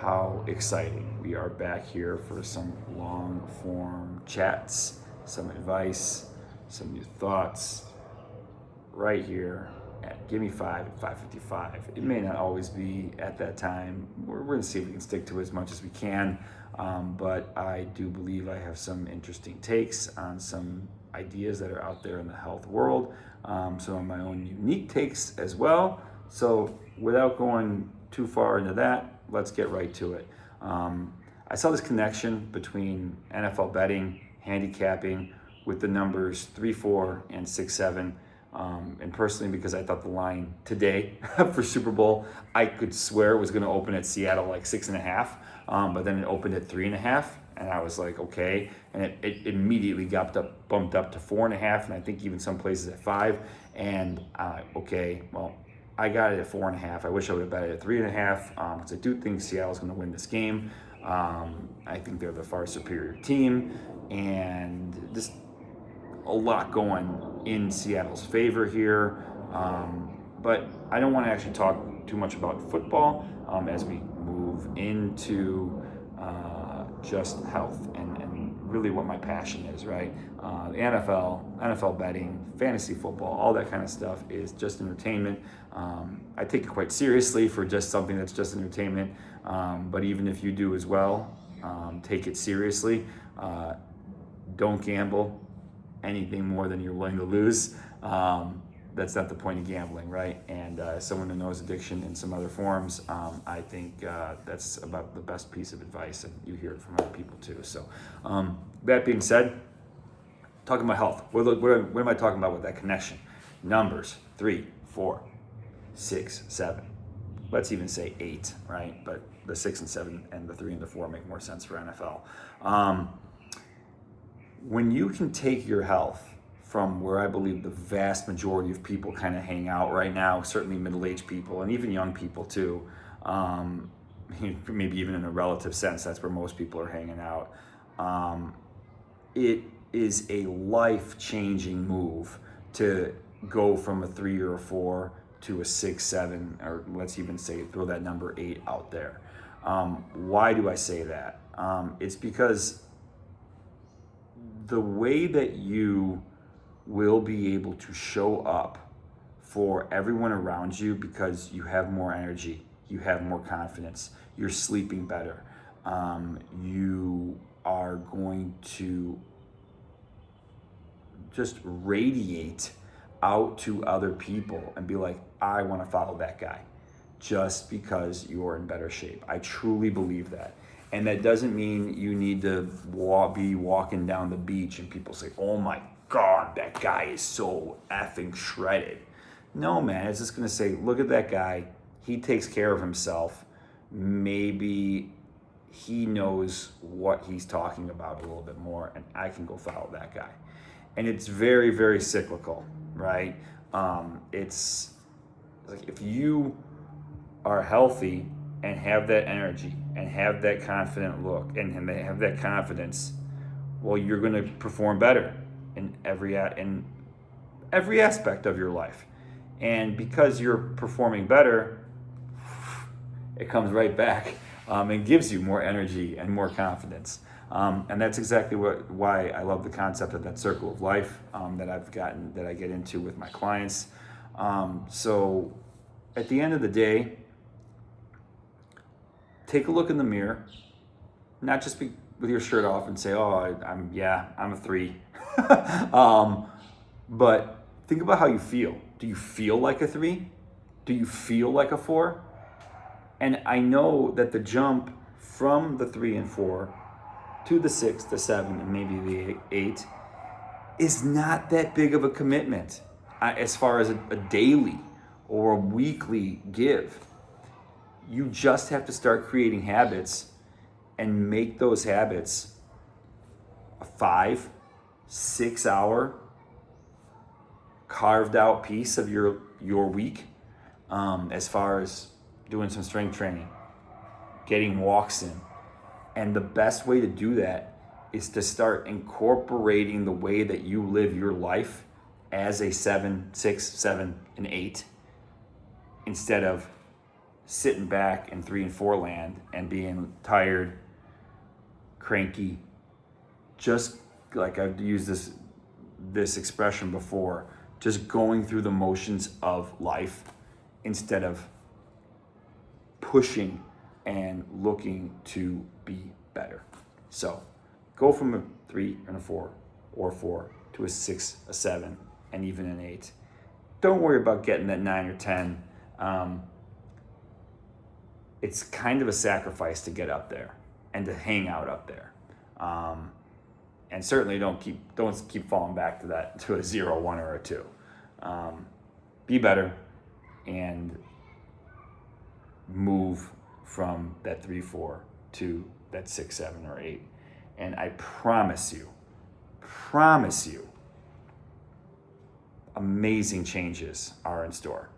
How exciting. We are back here for some long form chats, some advice, some new thoughts, right here at Gimme 5 at 5:55. It may not always be at that time. We're going to see if we can stick to it as much as we can. But I do believe I have some interesting takes on some ideas that are out there in the health world, some of my own unique takes as well. So without going too far into that, let's get right to it. I saw this connection between NFL betting, handicapping with the numbers 3, 4, and 6, 7. And personally, because I thought the line today for Super Bowl, I could swear it was going to open at Seattle like 6.5, but then it opened at 3.5, and I was like, okay. And it immediately bumped up to 4.5, and I think even some places at 5. And okay, well, I got it at 4.5. I wish I would have bet it at 3.5, because I do think Seattle's going to win this game. I think they're the far superior team, and just a lot going in Seattle's favor here. But I don't want to actually talk too much about football as we move into just health and really what my passion is, right? The NFL betting, fantasy football, all that kind of stuff is just entertainment. I take it quite seriously for just something that's just entertainment. But even if you do as well, take it seriously. Don't gamble anything more than you're willing to lose. That's not the point of gambling, right? And someone who knows addiction in some other forms, I think that's about the best piece of advice, and you hear it from other people too. So that being said, talking about health, what am I talking about with that connection? Numbers, 3, 4, 6, 7. Let's even say 8, right? But the 6 and 7 and the 3 and the 4 make more sense for NFL. When you can take your health from where I believe the vast majority of people kind of hang out right now, certainly middle-aged people and even young people too, maybe even in a relative sense, that's where most people are hanging out. It is a life-changing move to go from a 3 or a 4 to a 6, 7, or let's even say throw that number 8 out there. Why do I say that? It's because the way that you will be able to show up for everyone around you, because you have more energy, you have more confidence, you're sleeping better, you are going to just radiate out to other people and be like, I want to follow that guy just because you're in better shape. I truly believe that. And that doesn't mean you need to be walking down the beach and people say, oh my God, that guy is so effing shredded. No, man, it's just going to say, look at that guy. He takes care of himself. Maybe he knows what he's talking about a little bit more, and I can go follow that guy. And it's very, very cyclical, right? It's like if you are healthy and have that energy and have that confident look and have that confidence, well, you're going to perform better in every aspect of your life. And because you're performing better, it comes right back and gives you more energy and more confidence. And that's exactly why I love the concept of that circle of life that I get into with my clients. So at the end of the day, take a look in the mirror, not just be with your shirt off and say, oh, I'm a 3. But think about how you feel. Do you feel like a 3? Do you feel like a 4? And I know that the jump from the 3 and 4 to the 6, the 7, and maybe the 8 is not that big of a commitment as far as a daily or a weekly give. You just have to start creating habits and make those habits a 5, 6 hour carved out piece of your week, as far as doing some strength training, getting walks in. And the best way to do that is to start incorporating the way that you live your life as a 7, 6, 7, and 8 instead of sitting back in 3 and 4 land and being tired, cranky, just like I've used this expression before, just going through the motions of life instead of pushing and looking to be better. So go from a 3 and a 4 or 4 to a 6, a 7, and even an 8. Don't worry about getting that 9 or 10. It's kind of a sacrifice to get up there and to hang out up there. And certainly don't keep falling back to a 0, 1, or a 2. Be better and move from that 3, 4 to that 6, 7, or 8. And I promise you, amazing changes are in store.